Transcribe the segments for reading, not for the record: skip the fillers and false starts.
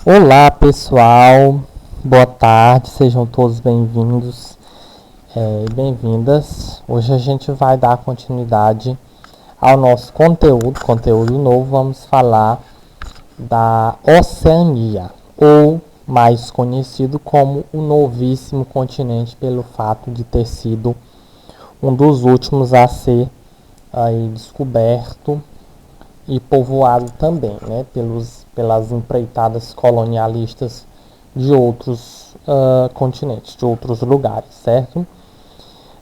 Olá pessoal, boa tarde, sejam todos bem-vindos e bem-vindas. Hoje a gente vai dar continuidade ao nosso conteúdo novo. Vamos falar da Oceania, ou mais conhecido como o novíssimo continente, pelo fato de ter sido um dos últimos a ser aí descoberto e povoado também, né, pelas empreitadas colonialistas de outros continentes, de outros lugares, certo?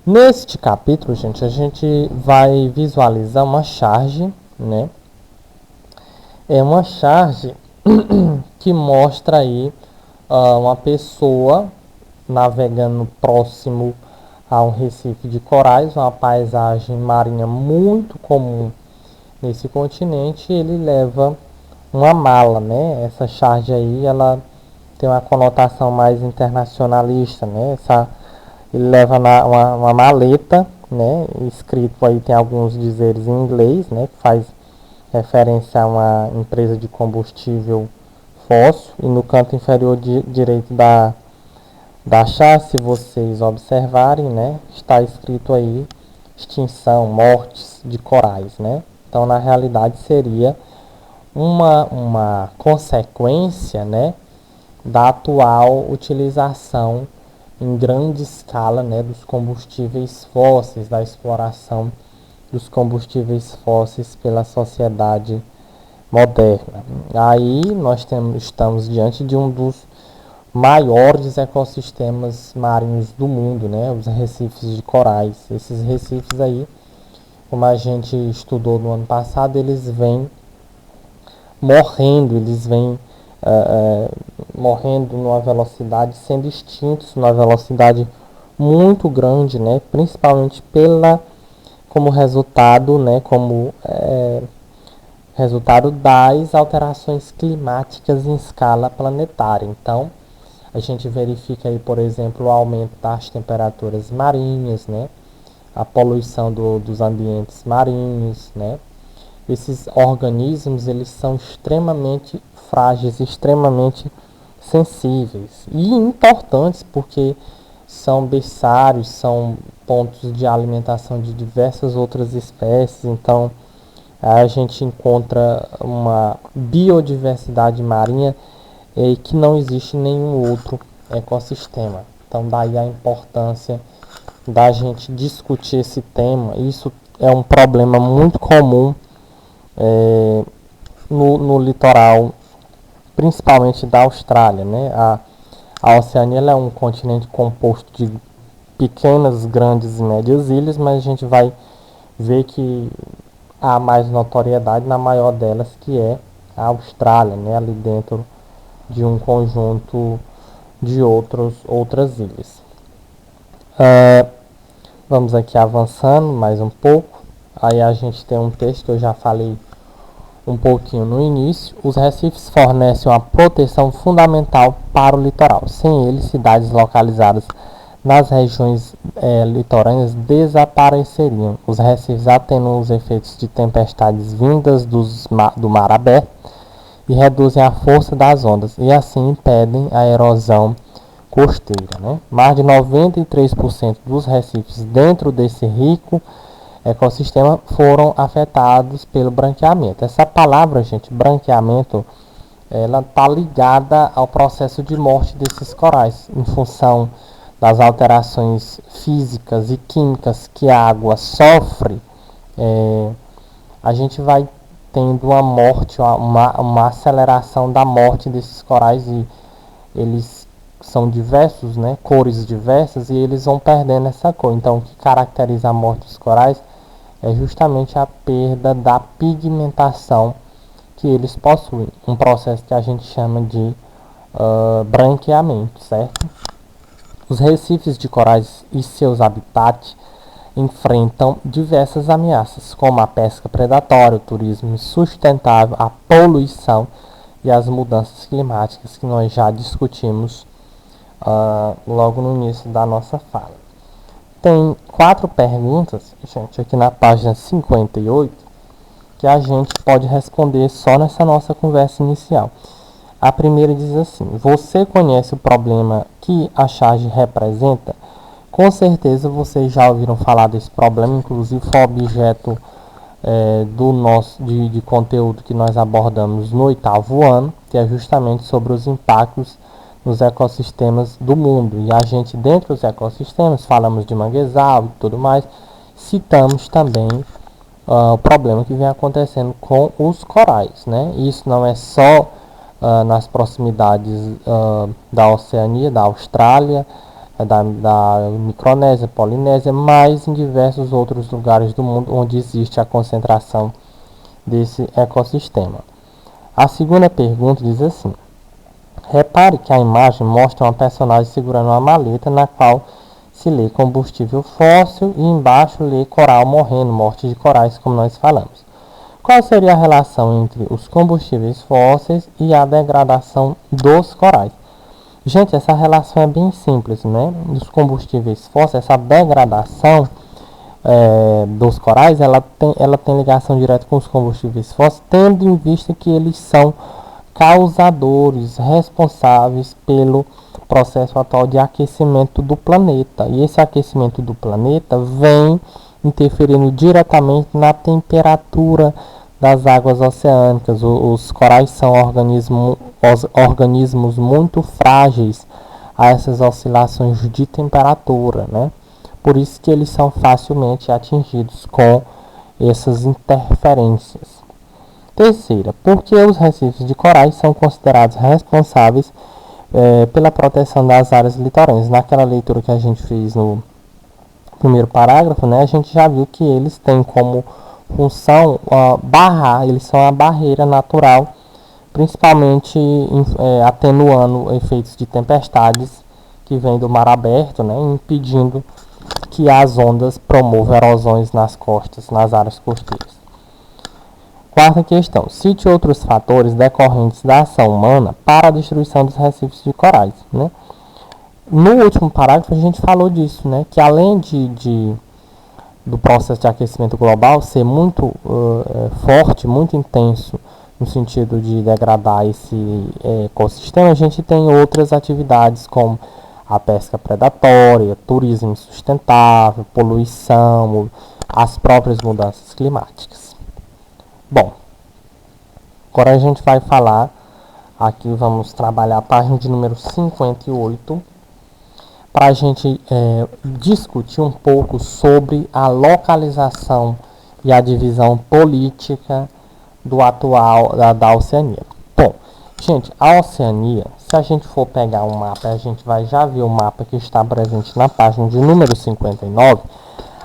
Neste capítulo, gente, a gente vai visualizar uma charge, né? É uma charge que mostra aí uma pessoa navegando próximo a um recife de corais, uma paisagem marinha muito comum nesse continente. Ele leva uma mala, né? Essa charge aí, ela tem uma conotação mais internacionalista, né? Ele leva uma maleta, né? Escrito aí, tem alguns dizeres em inglês, né? Que faz referência a uma empresa de combustível fóssil. E no canto inferior direito da charge, se vocês observarem, né? Está escrito aí extinção, mortes de corais, né? Então, na realidade, seria uma consequência, né, da atual utilização em grande escala, né, dos combustíveis fósseis, da exploração dos combustíveis fósseis pela sociedade moderna. Aí nós estamos diante de um dos maiores ecossistemas marinhos do mundo, né, os recifes de corais. Esses recifes aí, como a gente estudou no ano passado, eles vêm morrendo, eles vêm morrendo numa velocidade, sendo extintos numa velocidade muito grande, né? Principalmente como resultado, né? Resultado das alterações climáticas em escala planetária. Então, a gente verifica aí, por exemplo, o aumento das temperaturas marinhas, né? A poluição dos ambientes marinhos, né? Esses organismos, eles são extremamente frágeis, extremamente sensíveis e importantes, porque são berçários, são pontos de alimentação de diversas outras espécies. Então a gente encontra uma biodiversidade marinha que não existe em nenhum outro ecossistema. Então daí a importância da gente discutir esse tema. Isso é um problema muito comum no litoral, principalmente da Austrália, né? A Oceania, ela é um continente composto de pequenas, grandes e médias ilhas, mas a gente vai ver que há mais notoriedade na maior delas, que é a Austrália, né? Ali dentro de um conjunto de outras ilhas. Vamos aqui avançando mais um pouco. Aí a gente tem um texto que eu já falei um pouquinho no início. Os recifes fornecem uma proteção fundamental para o litoral. Sem eles, cidades localizadas nas regiões litorâneas desapareceriam. Os recifes atenuam os efeitos de tempestades vindas do mar aberto e reduzem a força das ondas e assim impedem a erosão costeira, né? Mais de 93% dos recifes dentro desse rico ecossistema foram afetados pelo branqueamento. Essa palavra, gente, branqueamento, ela está ligada ao processo de morte desses corais, em função das alterações físicas e químicas que a água sofre. A gente vai tendo uma morte, uma aceleração da morte desses corais, e eles são diversos, né, cores diversas, e eles vão perdendo essa cor. Então, o que caracteriza a morte dos corais é justamente a perda da pigmentação que eles possuem, um processo que a gente chama de branqueamento, certo? Os recifes de corais e seus habitats enfrentam diversas ameaças, como a pesca predatória, o turismo sustentável, a poluição e as mudanças climáticas, que nós já discutimos logo no início da nossa fala. Tem 4 perguntas, gente, aqui na página 58, que a gente pode responder só nessa nossa conversa inicial. A primeira diz assim: você conhece o problema que a charge representa? Com certeza vocês já ouviram falar desse problema, inclusive foi objeto do nosso de conteúdo que nós abordamos no 8º ano, que é justamente sobre os impactos nos ecossistemas do mundo. E a gente, dentro dos ecossistemas, falamos de manguezal e tudo mais, citamos também o problema que vem acontecendo com os corais, né? Isso não é só nas proximidades da Oceania, da Austrália, da Micronésia, Polinésia, mas em diversos outros lugares do mundo onde existe a concentração desse ecossistema. A segunda pergunta diz assim: repare que a imagem mostra uma personagem segurando uma maleta na qual se lê combustível fóssil e embaixo lê coral morrendo, morte de corais, como nós falamos. Qual seria a relação entre os combustíveis fósseis e a degradação dos corais? Gente, essa relação é bem simples, né? Os combustíveis fósseis, essa degradação dos corais, ela tem ligação direta com os combustíveis fósseis, tendo em vista que eles são causadores responsáveis pelo processo atual de aquecimento do planeta. E esse aquecimento do planeta vem interferindo diretamente na temperatura das águas oceânicas. Os corais são organismos muito frágeis a essas oscilações de temperatura, né? Por isso que eles são facilmente atingidos com essas interferências. Terceira, porque os recifes de corais são considerados responsáveis pela proteção das áreas litorâneas. Naquela leitura que a gente fez no primeiro parágrafo, né, a gente já viu que eles têm como função barrar, eles são a barreira natural, principalmente atenuando efeitos de tempestades que vêm do mar aberto, né, impedindo que as ondas promovam erosões nas costas, nas áreas costeiras. Quarta questão: cite outros fatores decorrentes da ação humana para a destruição dos recifes de corais, né? No último parágrafo a gente falou disso, né? Que além do processo de aquecimento global ser muito forte, muito intenso, no sentido de degradar esse ecossistema, a gente tem outras atividades como a pesca predatória, turismo insustentável, poluição, as próprias mudanças climáticas. Bom, agora a gente vai falar, aqui vamos trabalhar a página de número 58, para a gente discutir um pouco sobre a localização e a divisão política do atual da Oceania. Bom, gente, a Oceania, se a gente for pegar um mapa, a gente vai já ver o mapa que está presente na página de número 59,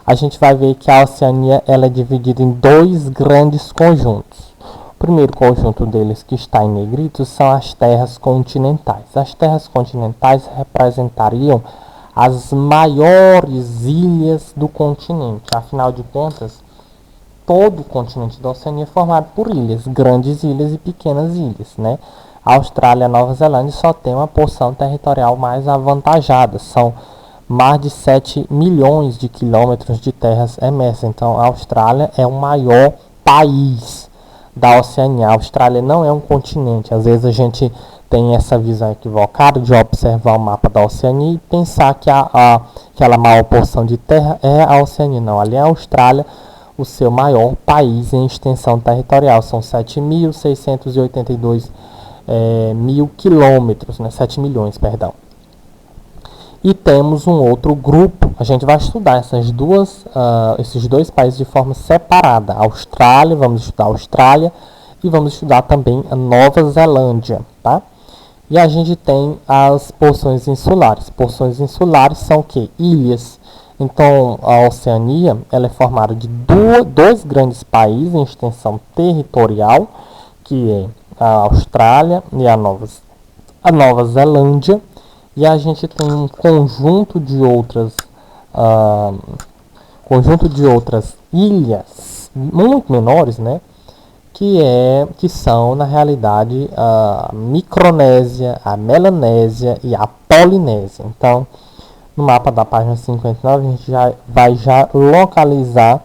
a gente vai ver que a Oceania ela é dividida em dois grandes conjuntos. O primeiro conjunto deles, que está em negrito, são as terras continentais. As terras continentais representariam as maiores ilhas do continente. Afinal de contas, todo o continente da Oceania é formado por ilhas, grandes ilhas e pequenas ilhas, né? A Austrália e a Nova Zelândia só tem uma porção territorial mais avantajada, são mais de 7 milhões de quilômetros de terras emersas. Então, a Austrália é o maior país da Oceania. A Austrália não é um continente. Às vezes a gente tem essa visão equivocada de observar o mapa da Oceania e pensar que aquela maior porção de terra é a Oceania. Não, ali é a Austrália, o seu maior país em extensão territorial. São 7.682 mil quilômetros, né? 7 milhões, perdão. E temos um outro grupo, a gente vai estudar esses dois países de forma separada. A Austrália, vamos estudar a Austrália e vamos estudar também a Nova Zelândia, tá? E a gente tem as porções insulares. Porções insulares são o quê? Ilhas. Então, a Oceania ela é formada de dois grandes países em extensão territorial, que é a Austrália e a Nova Zelândia. E a gente tem um conjunto de outras ilhas muito menores, né? Que são, na realidade, a Micronésia, a Melanésia e a Polinésia. Então, no mapa da página 59, a gente vai localizar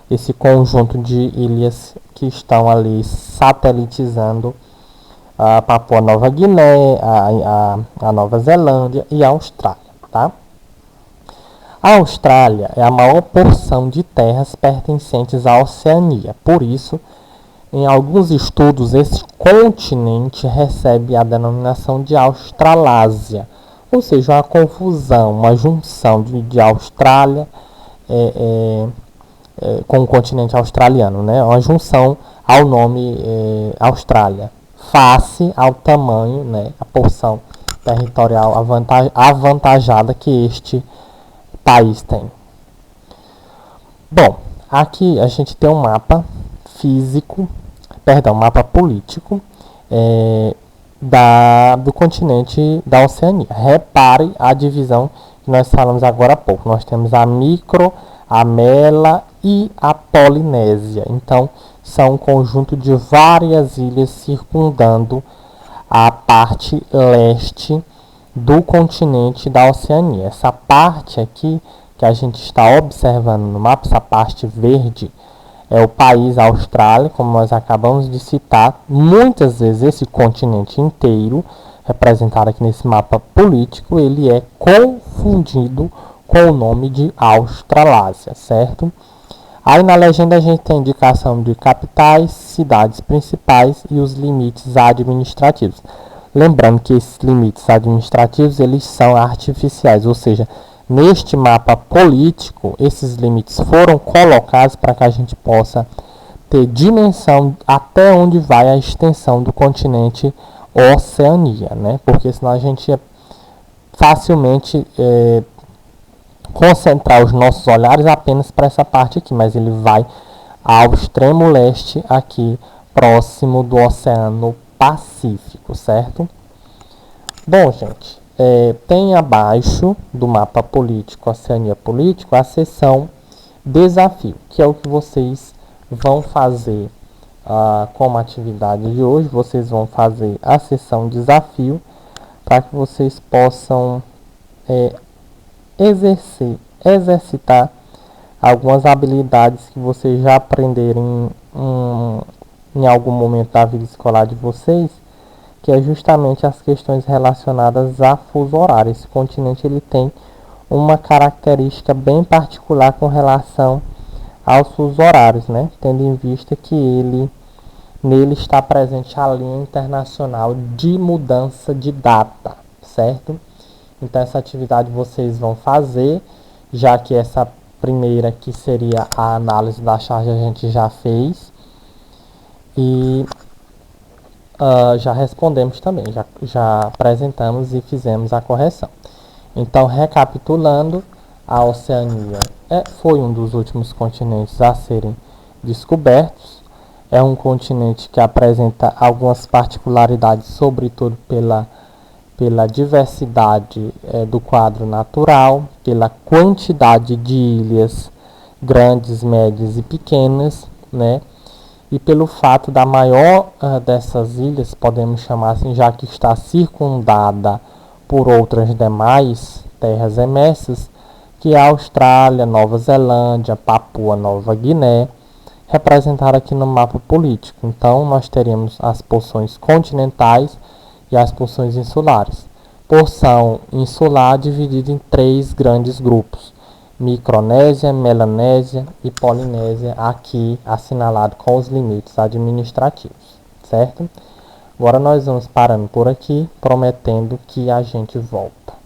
esse conjunto de ilhas que estão ali satelitizando a Papua Nova Guiné, a Nova Zelândia e a Austrália, tá? A Austrália é a maior porção de terras pertencentes à Oceania. Por isso, em alguns estudos, esse continente recebe a denominação de Australásia, ou seja, uma confusão, uma junção de Austrália com o continente australiano, né? Uma junção ao nome Austrália, face ao tamanho, né? A porção territorial avantajada que este país tem. Bom, aqui a gente tem um mapa físico, mapa político do continente da Oceania. Repare a divisão que nós falamos agora há pouco. Nós temos a Micro, a Mela e a Polinésia. Então, são um conjunto de várias ilhas circundando a parte leste do continente da Oceania. Essa parte aqui que a gente está observando no mapa, essa parte verde, é o país Austrália, como nós acabamos de citar. Muitas vezes esse continente inteiro, representado aqui nesse mapa político, ele é confundido com o nome de Australásia, certo? Aí na legenda a gente tem indicação de capitais, cidades principais e os limites administrativos. Lembrando que esses limites administrativos eles são artificiais, ou seja, neste mapa político, esses limites foram colocados para que a gente possa ter dimensão até onde vai a extensão do continente Oceania, né? Porque senão a gente ia facilmente concentrar os nossos olhares apenas para essa parte aqui, mas ele vai ao extremo leste aqui, próximo do Oceano Pacífico, certo? Bom, gente, tem abaixo do mapa político, Oceania Político, a seção Desafio, que é o que vocês vão fazer como atividade de hoje. Vocês vão fazer a seção Desafio para que vocês possam exercitar algumas habilidades que vocês já aprenderam em algum momento da vida escolar de vocês, que é justamente as questões relacionadas a fuso horário. Esse continente ele tem uma característica bem particular com relação aos fusos horários, né? Tendo em vista que nele está presente a linha internacional de mudança de data, certo? Então essa atividade vocês vão fazer, já que essa primeira que seria a análise da charge a gente já fez e já respondemos também, já apresentamos e fizemos a correção. Então, recapitulando, a Oceania foi um dos últimos continentes a serem descobertos. É um continente que apresenta algumas particularidades, sobretudo pela diversidade do quadro natural, pela quantidade de ilhas grandes, médias e pequenas, né? E pelo fato da maior dessas ilhas, podemos chamar assim, já que está circundada por outras demais terras emersas, que é a Austrália, Nova Zelândia, Papua Nova Guiné, representada aqui no mapa político. Então, nós teremos as porções continentais e as porções insulares. Porção insular dividida em 3 grandes grupos: Micronésia, Melanésia e Polinésia, aqui assinalado com os limites administrativos, certo? Agora nós vamos parando por aqui, prometendo que a gente volta.